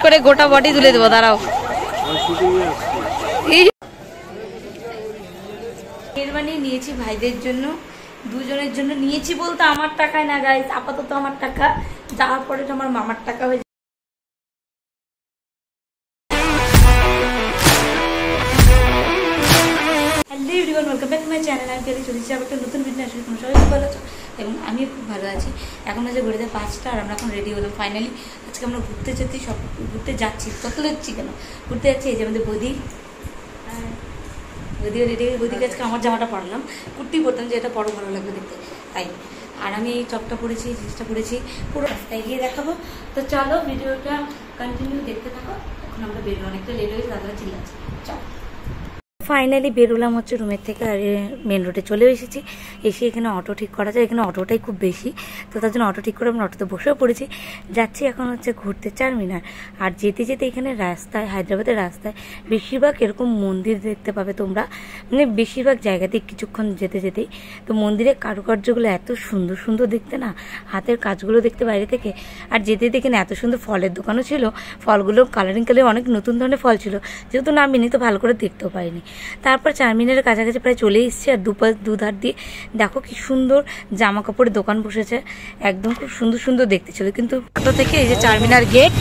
করে গোটা বডি তুলে দেবো, দাঁড়াও। শেরওয়ানি নিয়েছি ভাইদের জন্য, দুজনের জন্য নিয়েছি বলতে আমার টাকায় না গাইস, আপাতত আমার টাকা, যাওয়ার পরে তো আমার মামার টাকা হয়ে নতুন ভিডিও আসলে তোমরা সবাই খুব ভালো আছো এবং আমিও খুব ভালো আছি। এখন আছে ঘুরে 5টা আর আমরা এখন রেডি হলাম ফাইনালি। আজকে আমরা ঘুরতে যাচ্ছি কেন ঘুরতে যাচ্ছি। এই যে আমাদের বৌদিও রেডি, বৌদিকে আজকে আমার জামাটা পরলাম, কুর্তি পরতাম যে এটা বড় ভালো লাগবে দেখতে তাই। আর আমি এই টপটা পরেছি, জিন্সটা পরেছি, পুরো রাস্তায় গিয়ে দেখাবো। তো চলো ভিডিওটা কন্টিনিউ দেখতে থাকো। এখন আমরা বেরোবো, অনেকটা লেট হয়েছে, দাদারা চিল্লাচ্ছে। চলো ফাইনালি বেরোলাম হচ্ছে রুমের থেকে, আর মেন রোডে চলে এসেছি। এসে এখানে অটো ঠিক করা যায়, এখানে অটোটাই খুব বেশি, তো তার জন্য অটো ঠিক করে আমরা অটোতে বসেও পড়েছি। যাচ্ছি এখন হচ্ছে ঘুরতে চারমিনার। আর যেতে যেতে এখানে রাস্তায়, হায়দ্রাবাদের রাস্তায় বেশিরভাগ এরকম মন্দির দেখতে পাবে তোমরা, মানে বেশিরভাগ জায়গাতেই কিছুক্ষণ যেতে যেতেই। তো মন্দিরের কারুকার্যগুলো এত সুন্দর সুন্দর দেখতে না, হাতের কাজগুলো দেখতে বাইরে থেকে। আর যেতে যেতে এখানে এত সুন্দর ফলের দোকানও ছিল, ফলগুলো কালারিং অনেক নতুন ধরনের ফল ছিল, যেহেতু নামিনি তো ভালো করে দেখতেও পাইনি। তারপর চারমিনারের কাছাকাছি প্রায় চলে এসেছি। আর দুধার দিয়ে দেখো কি সুন্দর জামা কাপড়ের দোকান বসেছে, একদম খুব সুন্দর সুন্দর দেখতে ছিল। কিন্তু অটো থেকে এই যে চারমিনার গেট,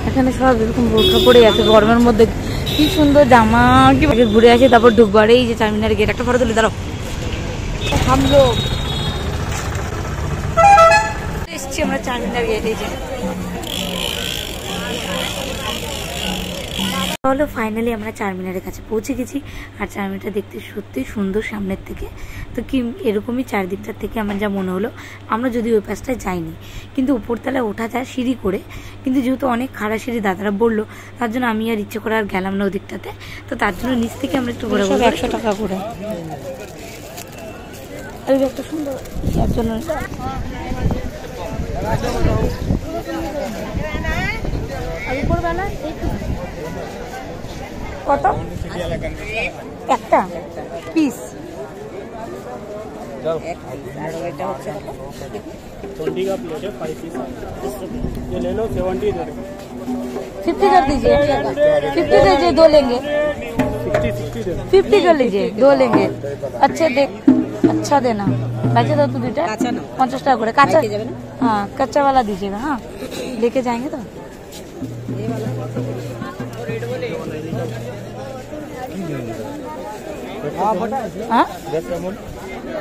এখানে সব এরকম বোরখা পরে আছে গরমের মধ্যে, কি সুন্দর জামা, কি ঘুরে আসি তারপর ঢুকবো। আর এই যে চারমিনার গেট, একটা ফটো তুলে দাঁড়াও। এসছি আমরা চারমিনার গেট, এই যে তাহলে ফাইনালি আমরা চারমিনারের কাছে পৌঁছে গেছি। আর চারমিনারটা দেখতে সত্যি সুন্দর সামনের থেকে, তো কি এরকমই চারদিকটার থেকে আমার যা মনে হলো। আমরা যদি ওই পাশটায় যাইনি, কিন্তু উপরতলায় ওঠা যায় সিঁড়ি করে, কিন্তু যেহেতু অনেক খাড়া সিঁড়ি দাদারা বললো, তার জন্য আমি আর ইচ্ছে করে আর গেলাম না ওদিকটাতে। তো তার জন্য নিচ থেকে আমরা একটু ঘুরে 100 টাকা করে একটা সুন্দর যার জন্য কত একটা পিস, 20 का प्लेट है, 5 पीस ये ले लो, 70 दे दो, 50 कर दीजिए, 50 दीजिए, 2 लेंगे, 60 दे दो, 50 कर लीजिए, 2 लेंगे। अच्छा देना, बचे तो 2टा 50 টাকা করে কাঁচা। हाँ कच्चा वाला दीजिएगा, हाँ लेके जाएंगे तो।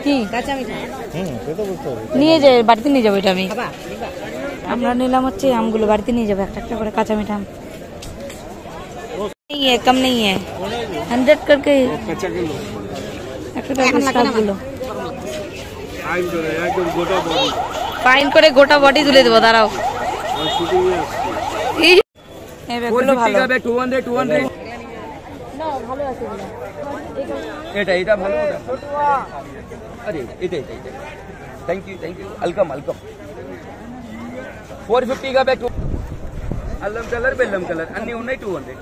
কি নিয়ে যাই বাড়িতে নিয়ে যাবো, এটা আমরা নিলাম হচ্ছে আমগুলো বাড়িতে নিয়ে যাবো, একটা করে কাঁচা মিঠা আম। नहीं है, कम नहीं है, 100 करके গুলো ফাইন করে গোটা বডি তুলে দেবো, দাঁড়াও। ভালো আছে এটা ভালো, আরে এটা থ্যাংক ইউ ওয়েলকাম 450 का बैग, అల్లం కలర్ బెల్లం కలర్ అన్ని ఉన్నాయి 200,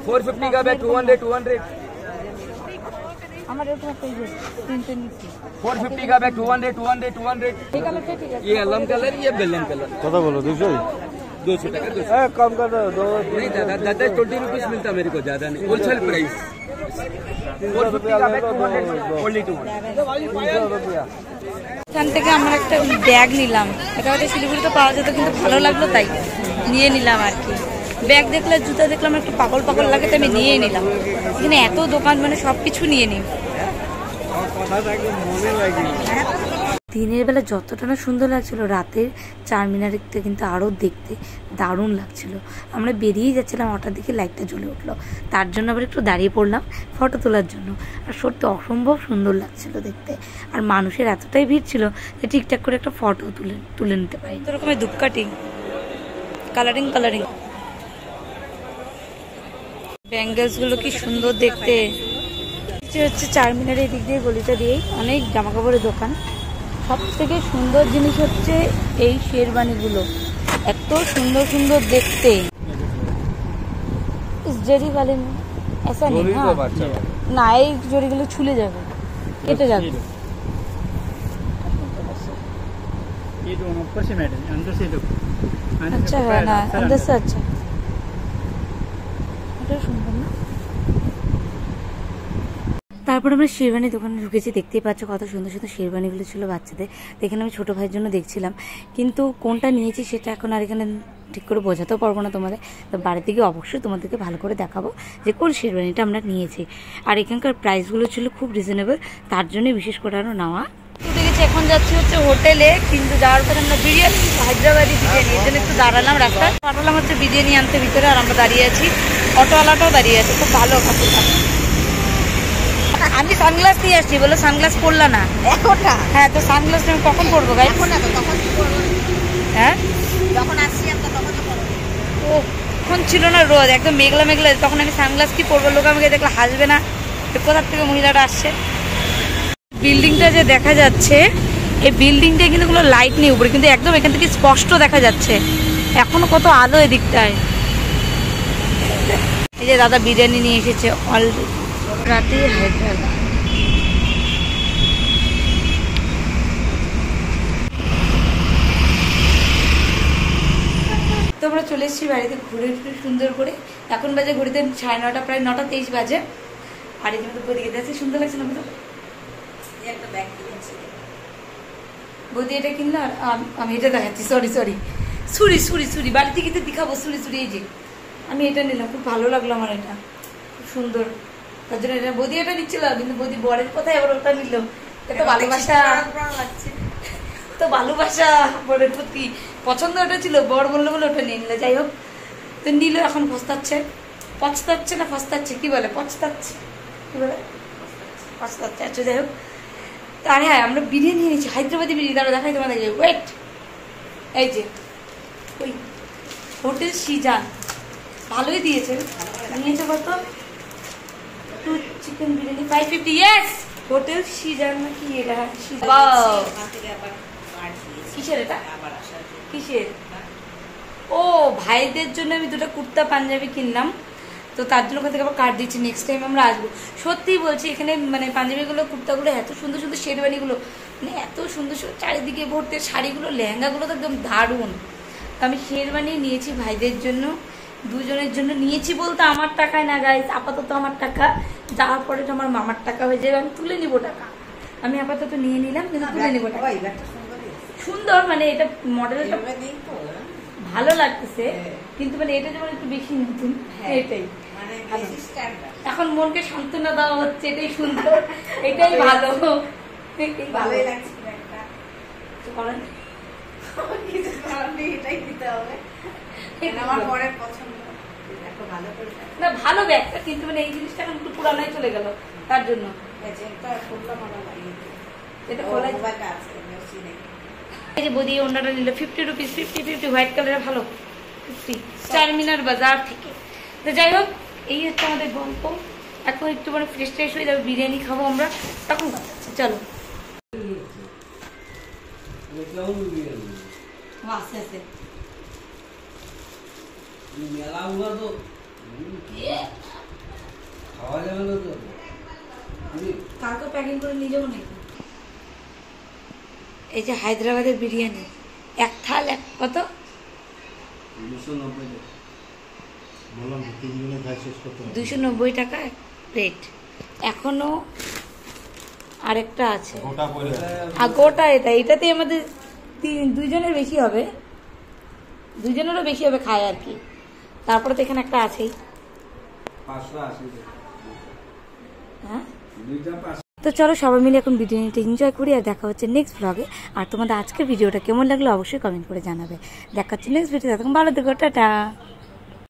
450 का बैग 200 हमारे ऊपर चाहिए 450 का बैग 200 ये अल्लम कलर, ये बेलन कलर। कत बोलो 200 টাকা, कम कर दो। नहीं दादा 20 रुपीस मिलता मेरे को, ज्यादा नहीं, होलसेल प्राइस। 450 का बैग 200 ओनली 200 এখান থেকে আমরা একটা ব্যাগ নিলাম, এটা হয়তো শিলিগুড়িতে পাওয়া যেত, কিন্তু ভালো লাগলো তাই নিয়ে নিলাম আর কি। ব্যাগ দেখলে, জুতা দেখলাম একটু পাগল লাগে, তো আমি নিয়েই নিলাম। এখানে এত দোকান, মানে সবকিছু নিয়ে নিই। দিনের বেলা যতটা না সুন্দর লাগছিল, রাতের চারমিনারটা কিন্তু আরও দেখতে দারুণ লাগছিল। আমরা বেরিয়েই যাচ্ছিলাম, হঠাৎ দিকে লাইটটা জ্বলে উঠলো, তার জন্য আবার একটু দাঁড়িয়ে পড়লাম ফটো তোলার জন্য। আর সত্যি অসম্ভব সুন্দর লাগছিল দেখতে, আর মানুষের এতটাই ভিড় ছিল যে ঠিকঠাক করে একটা ফটো তুলে নিতে পারি। তো রকমের ধূপকাঠি কালারিং ব্যাঙ্গেলসগুলো কি সুন্দর দেখতে। হচ্ছে চারমিনারের এই দিক দিয়ে গলিটা দিয়েই অনেক জামা কাপড়ের দোকান। সব থেকে সুন্দর জিনিস হচ্ছে এই শেরওয়ানিগুলো, এত সুন্দর সুন্দর দেখতে। জরি वाले में ऐसा नहीं, हाँ না এই জরিগুলো ছুলে যাবে, কেটে যাবে। जो ऊपर से मैट है, अंदर से देखो। अच्छा है ना, अंदर से अच्छा, এটা সুন্দর না। তারপর আমরা শেরবানি দোকানে ঢুকেছি, দেখতেই পাচ্ছ কত সুন্দর সুন্দর শেরবানিগুলো ছিল বাচ্চাদের। তো এখানে আমি ছোটো ভাইয়ের জন্য দেখছিলাম, কিন্তু কোনটা নিয়েছি সেটা এখন আর এখানে ঠিক করে বোঝাতেও পারবো না তোমাদের। তো বাড়িতে গিয়ে অবশ্যই তোমাদেরকে ভালো করে দেখাবো যে কোন শেরবানিটা আমরা নিয়েছি। আর এখানকার প্রাইসগুলো ছিল খুব রিজনেবল, তার জন্যই বিশেষ করে আরও নেওয়া। উঠে গেছি, এখন যাচ্ছি হচ্ছে হোটেলে, কিন্তু যাওয়ার পরে আমরা বিরিয়ানি, হায়দ্রাবাদি বিরিয়ানি, এর জন্য একটু দাঁড়ালাম রাস্তায়। পাঠালাম হচ্ছে বিরিয়ানি আনতে ভিতরে, আর আমরা দাঁড়িয়ে আছি, অটোওয়ালাটাও দাঁড়িয়ে আছে, খুব ভালো কাপড়টা। আমি সানগ্লাস নিয়ে আসছি, বলো সানগ্লাস পরলা না এখনটা? হ্যাঁ, তো সানগ্লাস আমি কখন পরবো গাই? এখন না তো, তখন কি পরবো? হ্যাঁ, যখন আসছি আমরা তখন তো পরবো। ও এখন ছিল না রোদ, একদম মেঘলা মেঘলা, তখন আমি সানগ্লাস কি পরবো? লোক আমাকে দেখলে হাসবে না? কোথার থেকে মহিলাটা আসছে? বিল্ডিংটা যে দেখা যাচ্ছে, এই বিল্ডিংটা কিন্তু কোনো লাইট নেই উপরে, কিন্তু একদম এখান থেকে স্পষ্ট দেখা যাচ্ছে। এখনো কত আলো এদিকটায়। এই যে দাদা বিরিয়ানি নিয়ে এসেছে অলরেডি, রাতে হায়দ্রাবাদ। তো আমরা চলে এসেছি বাড়িতে ঘুরে ঘুরে সুন্দর করে। এখন বাজে ঘুরিতে 9:30, প্রায় 9:23 বাজে। আর এই জন্য বদিকে দেখছি সুন্দর লাগছে না? একটা ব্যাগ কিনেছি বদি, এটা কিনলো। আর আমি এটা দেখাচ্ছি, সরি বাড়িতে কিন্তু দেখাবো সুরি। এই যে আমি এটা নিলাম, খুব ভালো লাগলো আমার, এটা খুব সুন্দর, তার জন্য এটা বদি এটা নিচ্ছিল, কিন্তু বদি বরের কথাই আবার ওটা নিল। এত ভালোবাসা, তো ভালোবাসা বরের প্রতি, পছন্দ ওটা ছিল, বর বললো বলে ওটা নিয়ে নিল। যাই হোক, তো নিল, এখন পছতাচ্ছে না ফস্তাচ্ছে, কি বলে পছতাচ্ছে, কি বলে পছতাচ্ছে। আচ্ছা যাই হোক, আর হ্যাঁ আমরা বিরিয়ানি নিয়েছি, হায়দ্রাবাদি বিরিয়ানি। তারা দেখাই তোমাদের, ওয়েট, এই যে ওই হোটেল সিজান, ভালোই দিয়েছে। নিয়েছে কত? 2 chicken biryani 550। Yes, hotel Sijan না কি এটা? কিসের এটা? কিসের? ও ভাইদের জন্য আমি 2টা কুর্তা পাঞ্জাবি কিনলাম, তো তার জন্য ওখান থেকে আবার কার্ড দিচ্ছি, নেক্সট টাইম আমরা আসবো। সত্যিই বলছি, এখানে মানে পাঞ্জাবিগুলো, কুর্তাগুলো এত সুন্দর সুন্দর, শেরওয়ানিগুলো মানে এত সুন্দর সুন্দর, চারিদিকে ভর্তি শাড়িগুলো, লেহেঙ্গাগুলো তো একদম দারুণ। আমি শেরওয়ানি নিয়েছি ভাইদের জন্য, দুজনের জন্য নিয়েছি বলতে আমার টাকায় না গাইস, আপাতত আমার টাকা, যাওয়ার পরে তো আমার মামার টাকা হয়ে যাবে, আমি তুলে নিব টাকা। আমি আপাতত নিয়ে নিলাম, কিন্তু তুলে নিব টাকা। সুন্দর, মানে এটা মডেলটা ভালো লাগতেছে, কিন্তু মানে এটা যেমন একটু বেশি নতুন, এটাই এখন মনকে সান্ত্বনা দেওয়া হচ্ছে, এটাই সুন্দর, এটাই ভালো, ভালোই লাগছে। না ভালো ব্যাগটা, কিন্তু মানে এই জিনিসটা এখন একটু পুরানোই চলে গেল, তার জন্য এটা খোলা আছে। এই যে বদি ওনাটা নিল 50 রুপিস, 50 হোয়াইট কালারের, ভালো 50, চারমিনার বাজার থেকে। তো যাই হোক, এই হচ্ছে আমাদের গল্প। এখন একটু মানে ফ্রেশ হয়ে যাবে, বিরিয়ানি খাবো আমরা, তখন চলো। কালকে প্যাকিং করে নিয়ে যাবো নাকি? এই যে হায়দ্রাবাদের বিরিয়ানি, এক থাল এক কত? 290 টাকা এক প্লেট। এখনো আরেকটা আছে, গোটা, এটাতে আমাদের 2জনের বেশি হবে, 2জনেরও বেশি হবে খায় আর কি। তারপরে তো এখানে একটা আছেই। হ্যাঁ, তো চলো সবাই মিলে এখন বিরিয়ানিটা এনজয় করি, আর দেখা হচ্ছে নেক্সট ব্লগে। আর তোমাদের আজকের ভিডিওটা কেমন লাগলো অবশ্যই কমেন্ট করে জানাবে। দেখা হচ্ছে নেক্সট ভিডিওতে, তখন ভালো থেকো, টাটা।